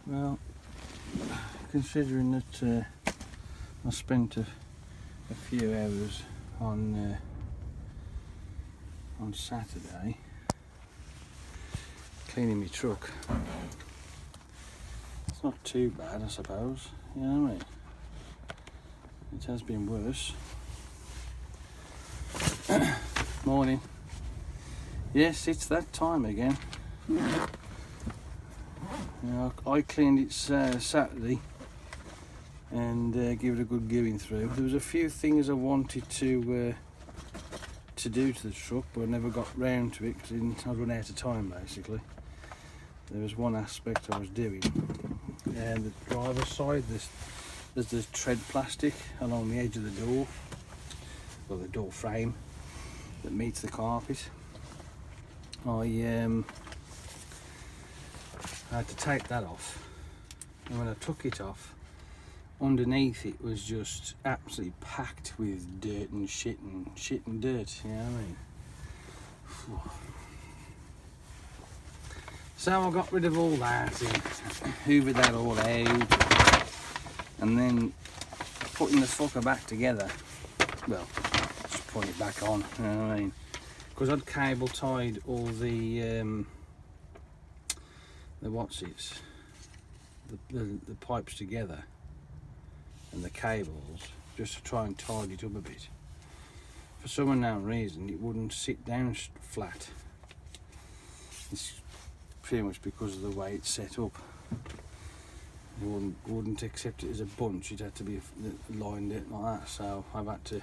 Well, considering that I spent a few hours on Saturday cleaning my truck, it's not too bad, I suppose. You know what I mean? It has been worse. Morning. Yes, it's that time again. You know, I cleaned it Saturday and give it a good going through. There was a few things I wanted to do to the truck, but I never got round to it because I'd run out of time basically. There was one aspect I was doing, and the driver's side, there's the tread plastic along the edge of the door, or the door frame that meets the carpet. I had to take that off, and when I took it off, underneath it was just absolutely packed with dirt and shit and dirt, you know what I mean? So I got rid of all that and hoovered that all out, and then putting the fucker back together, well, just putting it back on, you know what I mean? Because I'd cable tied all the pipes together and the cables just to try and tidy it up a bit. For some unknown reason, it wouldn't sit down flat. It's pretty much because of the way it's set up. You wouldn't accept it as a bunch. It had to be lined it like that. So I've had to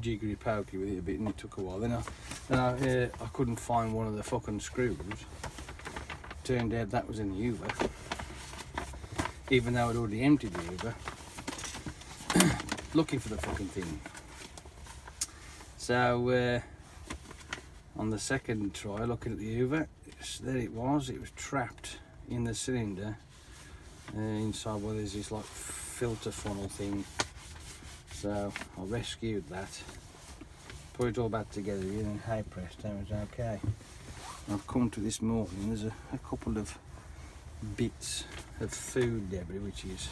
jiggery pokey with it a bit, and it took a while. Then I couldn't find one of the fucking screws. Turned out that was in the Uber, even though I'd already emptied the Uber. Looking for the fucking thing. So on the second try, looking at the Uber, there it was trapped in the cylinder inside where there's this like filter funnel thing. So I rescued that, put it all back together again, and hey presto, it was okay. I've come to this morning, there's a couple of bits of food debris, which is,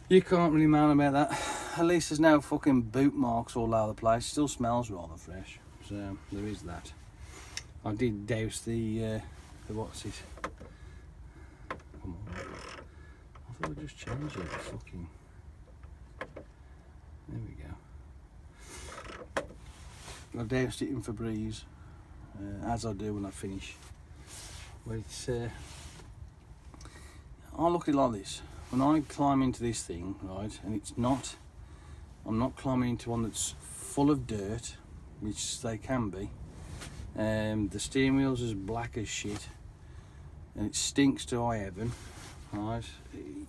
you can't really moan about that. At least there's no fucking boot marks all over the place. Still smells rather fresh, so there is that. I did douse the what's it? Come on. I thought I'd just change it. Fucking. There we go. I doused it in Febreze, as I do when I finish. But it's. I look at it like this. When I climb into this thing, right, and I'm not climbing into one that's full of dirt, which they can be. The steering wheel's as black as shit, and it stinks to high heaven, right?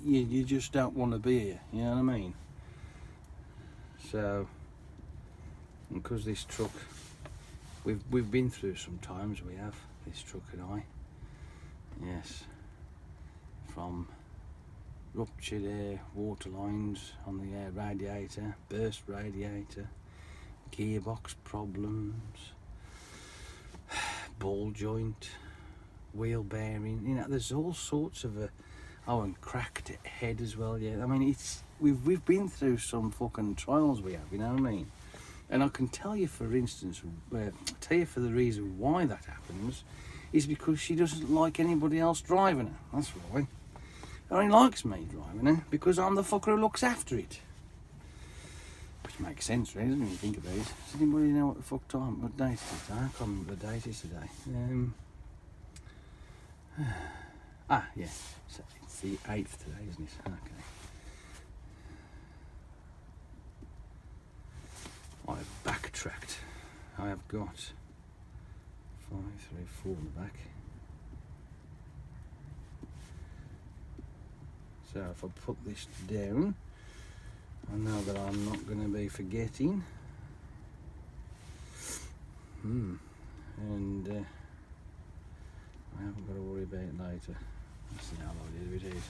You just don't want to be here, you know what I mean? So, because this truck, we've been through some times, we have, this truck and I. Yes, from ruptured air water lines on the air radiator, burst radiator, gearbox problems, ball joint, wheel bearing, you know, there's all sorts of and cracked head as well. Yeah, I mean, we've been through some fucking trials, we have, you know what I mean? And I can tell you, for instance, for the reason why that happens is because she doesn't like anybody else driving her. That's why. Only likes me driving her because I'm the fucker who looks after it. Which makes sense, really, doesn't it, when you think about it? Does anybody know what the fuck time, what date it is? I can't remember what the date is today. Yeah, so it's the 8th today, isn't it? Okay. I've backtracked. I have got 5, 3, 4 in the back. So if I put this down, I know that I'm not going to be forgetting. And I haven't got to worry about it later. That's the whole idea of it is.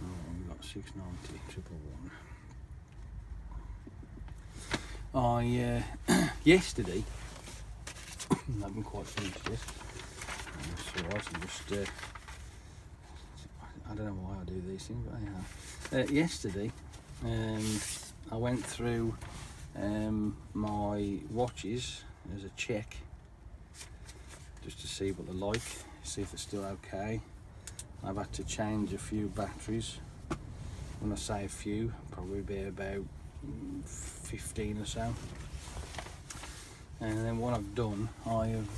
Oh, we've got 690, 111. Yesterday, I haven't quite finished this. So I'm just, I don't know why I do these things, but anyhow. Yesterday, I went through my watches as a check, just to see what they're like, see if they're still okay. I've had to change a few batteries. When I say a few, probably be about 15 or so. And then what I've done, I've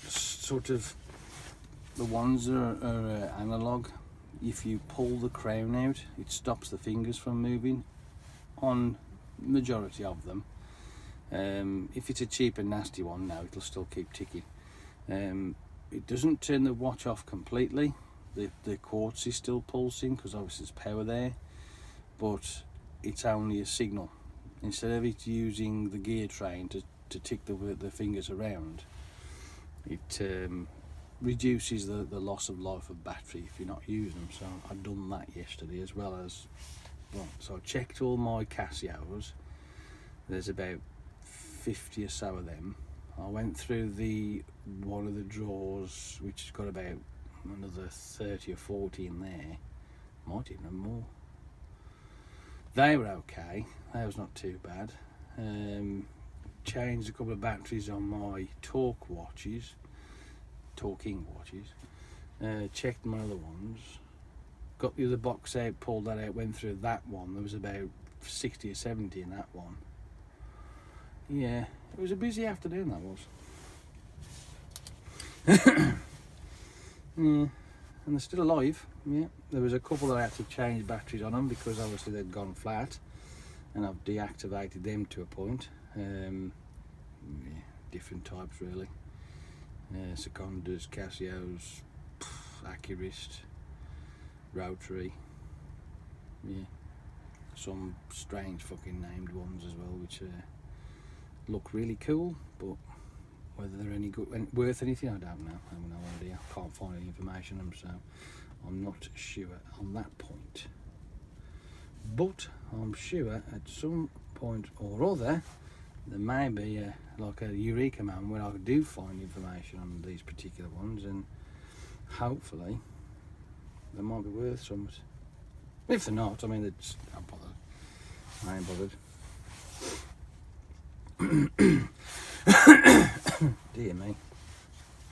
sort of, the ones that are analog, if you pull the crown out, it stops the fingers from moving on majority of them. If it's a cheap and nasty one, no, it'll still keep ticking. It doesn't turn the watch off completely. The quartz is still pulsing because obviously there's power there, but it's only a signal. Instead of it using the gear train to tick the fingers around, it reduces the loss of life of battery if you're not using them. So I've done that yesterday, as well as, well, so I checked all my Casios. There's about 50 or so of them. I went through one of the drawers, which has got about another 30 or 40 in there, might even have more. They were okay, that was not too bad. Changed a couple of batteries on my talking watches. Checked my other ones, got the other box out, pulled that out, went through that one. There was about 60 or 70 in that one. Yeah, it was a busy afternoon, that was. Yeah, and they're still alive. Yeah, there was a couple that I had to change batteries on them because obviously they'd gone flat, and I've deactivated them to a point. Yeah, different types really. Secondas, Casios, Accurist, Rotary. Yeah, some strange fucking named ones as well, which look really cool, but whether they're any good, worth anything, I don't know. I have no idea. I can't find any information on them, so I'm not sure on that point. But I'm sure at some point or other there may be like a Eureka Man where I do find information on these particular ones, and hopefully they might be worth something. If they're not, I mean, they're just not bothered. I ain't bothered. Dear me.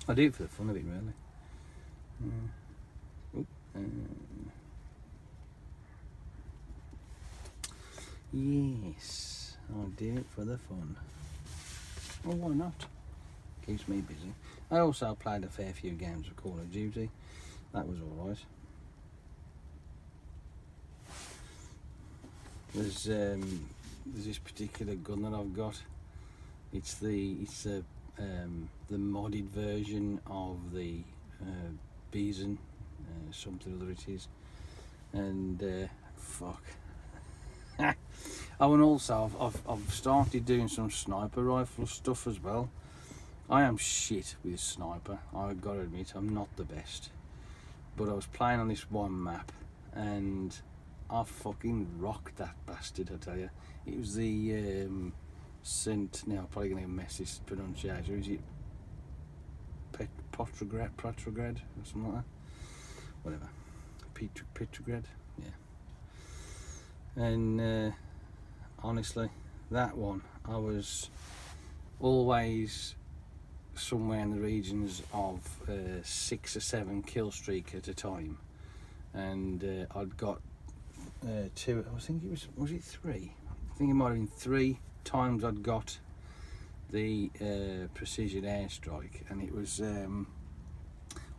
I do it for the fun of it, really. Yes, I do it for the fun. Well, why not? Keeps me busy. I also played a fair few games of Call of Duty. That was alright. There's this particular gun that I've got. It's the modded version of the Bison, something or other it is, and fuck. Oh, and also I've started doing some sniper rifle stuff as well. I am shit with sniper, I've got to admit. I'm not the best, but I was playing on this one map and I fucking rocked that bastard, I tell you. It was the now I'm probably going to mess this pronunciation. Is it Petrograd or something like that? Whatever. Petrograd, yeah. And honestly, that one, I was always somewhere in the regions of 6 or 7 kill streak at a time, and I'd got 2. I think it was it 3? I think it might have been 3 times I'd got the precision airstrike, and it was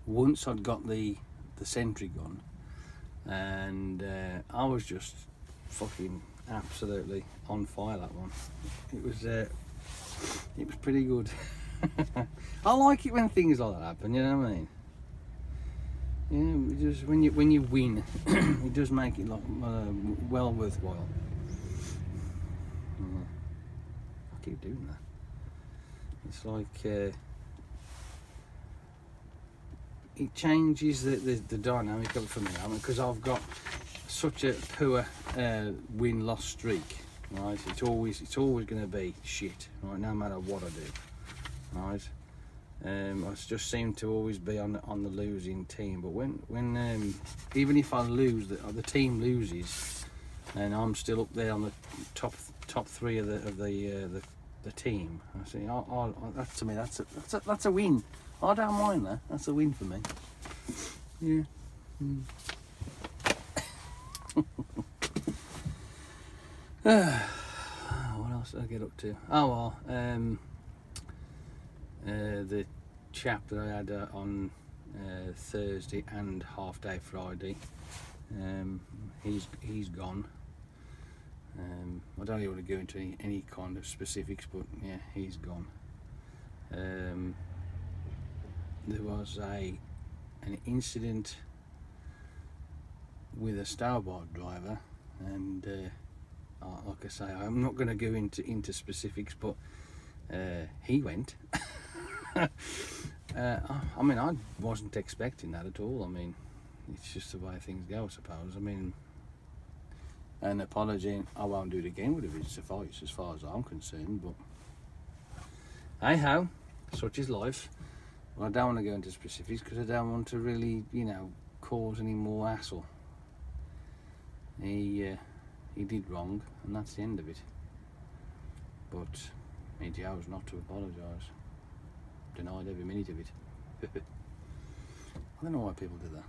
once I'd got the sentry gun, and I was just fucking absolutely on fire. That one, it was pretty good. I like it when things like that happen, you know what I mean? Yeah, just when you win, it does make it like well worthwhile. I keep doing that. It's like it changes the dynamic of it for me, because I've got such a poor win-loss streak, right? It's always going to be shit, right? No matter what I do. right? I just seem to always be on the losing team. But when even if I lose, the team loses, and I'm still up there on the top three of the team. I see. That to me, that's a win. I don't mind that. That's a win for me. Yeah. What else did I get up to? Oh well, the chap that I had on Thursday and half day Friday, he's gone. I don't really want to go into any kind of specifics, but yeah, he's gone. There was an incident with a starboard driver, and like I say, I'm not going to go into specifics, but he went. I mean, I wasn't expecting that at all. I mean, it's just the way things go, I suppose. I mean, an apology, I won't do it again, would have sufficed as far as I'm concerned, but hey ho, such is life. Well, I don't want to go into specifics because I don't want to really, cause any more hassle. He did wrong, and that's the end of it. But he chose not to apologise. Denied every minute of it. I don't know why people do that.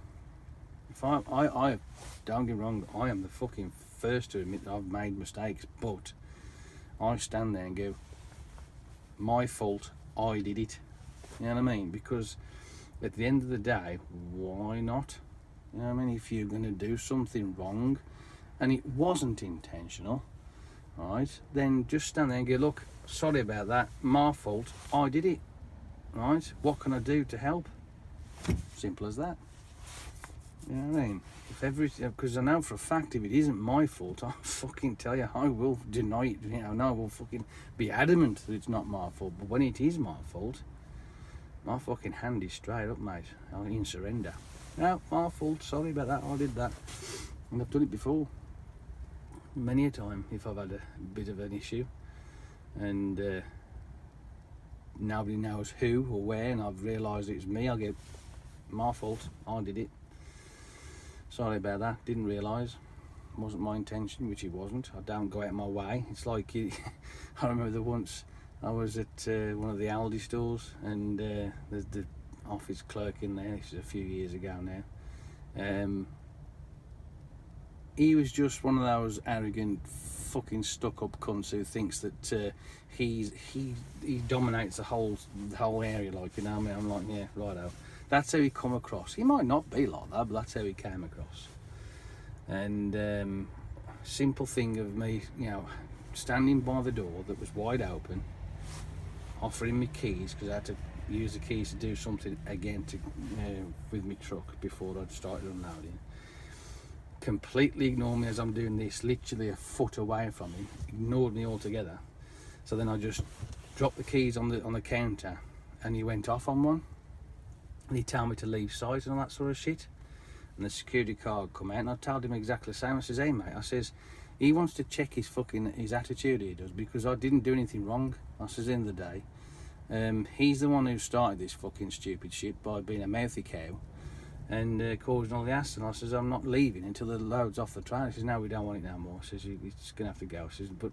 If I don't get me wrong, I am the fucking first to admit that I've made mistakes, but I stand there and go, my fault, I did it. You know what I mean? Because at the end of the day, why not? You know what I mean? If you're going to do something wrong and it wasn't intentional, right, then just stand there and go, look, sorry about that, my fault, I did it, right? What can I do to help? Simple as that. You know what I mean? Because I know for a fact if it isn't my fault, I'll fucking tell you, I will deny it, and I will fucking be adamant that it's not my fault. But when it is my fault, my fucking hand is straight up, mate. I'm in surrender. No, my fault, sorry about that, I did that. And I've done it before. Many a time, if I've had a bit of an issue. And nobody knows who or where, and I've realised it's me, I'll go, my fault, I did it. Sorry about that, didn't realise. It wasn't my intention, which it wasn't. I don't go out of my way. It's like, I remember there once, I was at one of the Aldi stores, and there's the office clerk in there. This is a few years ago now. He was just one of those arrogant, fucking stuck-up cunts who thinks that he dominates the whole area, like, you know what I mean? I'm like, yeah, righto. That's how he come across. He might not be like that, but that's how he came across. And simple thing of me, standing by the door that was wide open, offering me keys, because I had to use the keys to do something again with my truck before I'd started unloading. Completely ignored me as I'm doing this, literally a foot away from him, ignored me altogether. So then I just dropped the keys on the counter, and he went off on one, and he told me to leave site and all that sort of shit. And the security card come out, and I told him exactly the same. I says, hey mate, I says, he wants to check his attitude, he does, because I didn't do anything wrong. I says, at the end of the day, he's the one who started this fucking stupid shit by being a mouthy cow and causing all the hassle. And I says, I'm not leaving until the load's off the train. He says, no, we don't want it no more. I says, it's going to have to go. I says, but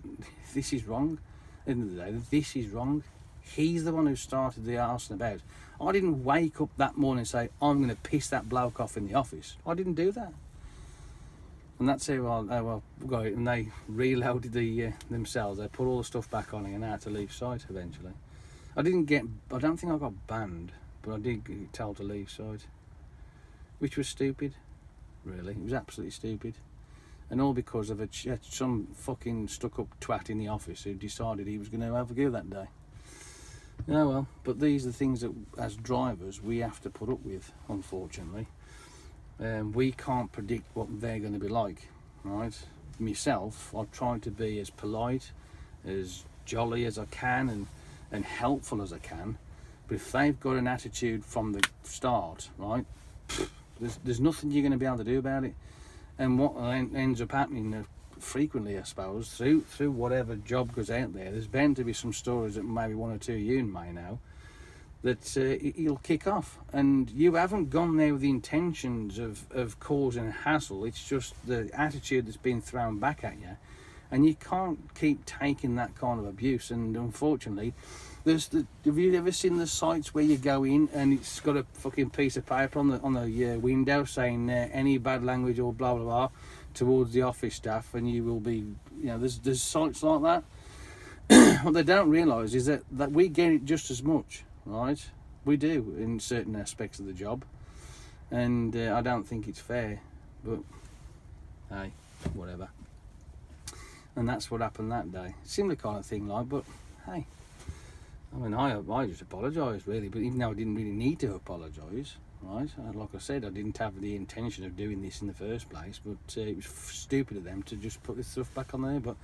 this is wrong. At the end of the day, this is wrong. He's the one who started the arsing about. I didn't wake up that morning and say, I'm going to piss that bloke off in the office. I didn't do that. And that's how I got it. And they reloaded themselves. They put all the stuff back on and I had to leave site eventually. I don't think I got banned, but I did get told to leave site. Which was stupid, really. It was absolutely stupid. And all because of some fucking stuck-up twat in the office who decided he was going to have a go that day. Oh well, but these are the things that, as drivers, we have to put up with, unfortunately. We can't predict what they're going to be like, right? Myself, I've tried to be as polite, as jolly as I can, and helpful as I can. But if they've got an attitude from the start, right, there's nothing you're going to be able to do about it. And what ends up happening frequently, I suppose, through whatever job goes out there, there's bound to be some stories that maybe one or two of you may know, that he'll kick off. And you haven't gone there with the intentions of causing a hassle. It's just the attitude that's been thrown back at you. And you can't keep taking that kind of abuse. And unfortunately, have you ever seen the sites where you go in and it's got a fucking piece of paper on the window saying any bad language or blah blah blah towards the office staff, and you will be, there's sites like that. What they don't realise is that we get it just as much, right? We do in certain aspects of the job, and I don't think it's fair, but hey, whatever. And that's what happened that day. Similar kind of thing, like, but hey, I mean, I just apologised really, but even though I didn't really need to apologise, right? Like I said, I didn't have the intention of doing this in the first place, but it was stupid of them to just put this stuff back on there. But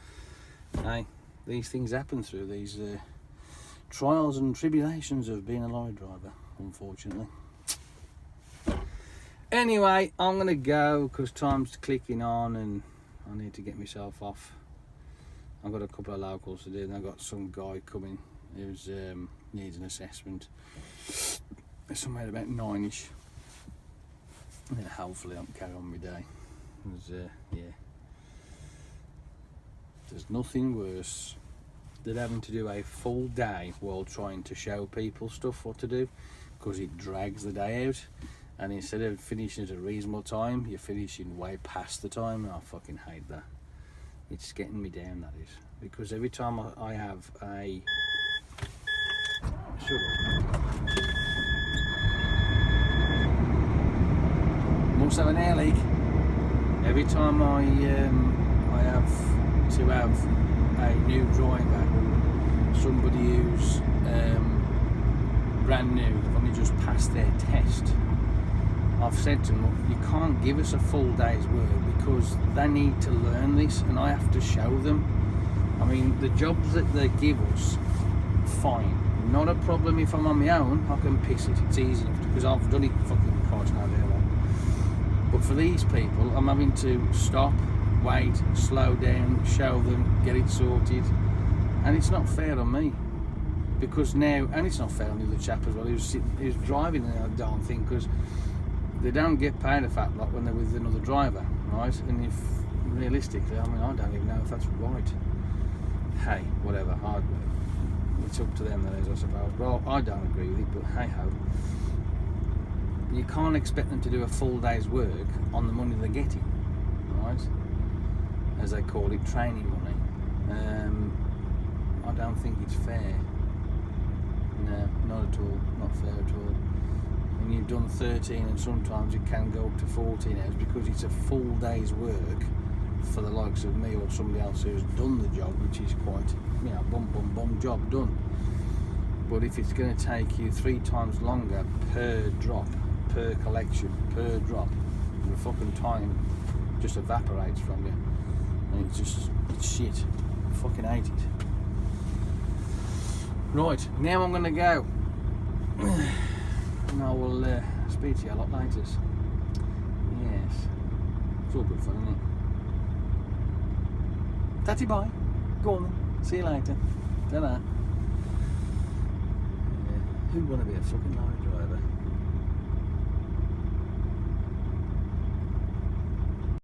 hey, these things happen through these trials and tribulations of being a lorry driver, unfortunately. Anyway, I'm going to go because time's clicking on and I need to get myself off. I've got a couple of locals to do, and I've got some guy coming who's needs an assessment. Somewhere about 9ish. And then hopefully I'll carry on my day. There's nothing worse than having to do a full day while trying to show people stuff what to do, because it drags the day out, and instead of finishing at a reasonable time, you're finishing way past the time, and I fucking hate that. It's getting me down, that is, because every time I have a must have an air leak. Every time I have to have a new driver, somebody who's brand new, they've only just passed their test, I've said to them, look, you can't give us a full day's work because they need to learn this and I have to show them. I mean, the jobs that they give us, fine. Not a problem if I'm on my own, I can piss it, it's easy enough because I've done it fucking Christ now there long. But for these people, I'm having to stop, wait, slow down, show them, get it sorted. And it's not fair on me. Because now, and it's not fair on the other chap as well, who's driving the darn thing, because they don't get paid a fat lot when they're with another driver, right? And if, realistically, I mean, I don't even know if that's right. Hey, whatever, it's up to them, that is, I suppose. Well, I don't agree with it, but hey-ho. You can't expect them to do a full day's work on the money they're getting, right? As they call it, training money. I don't think it's fair. No, not at all, not fair at all. When you've done 13 and sometimes it can go up to 14 hours because it's a full day's work for the likes of me or somebody else who's done the job, which is quite, bum, job done. But if it's going to take you 3 times longer per drop, per collection, per drop, the fucking time just evaporates from you. And it's shit. I fucking hate it. Right, now I'm going to go. And I will speak to you a lot later. Yes. It's all good fun, isn't it? Tatty bye. Go on then. See you later. Ta-da. Who'd want to be a fucking lorry driver?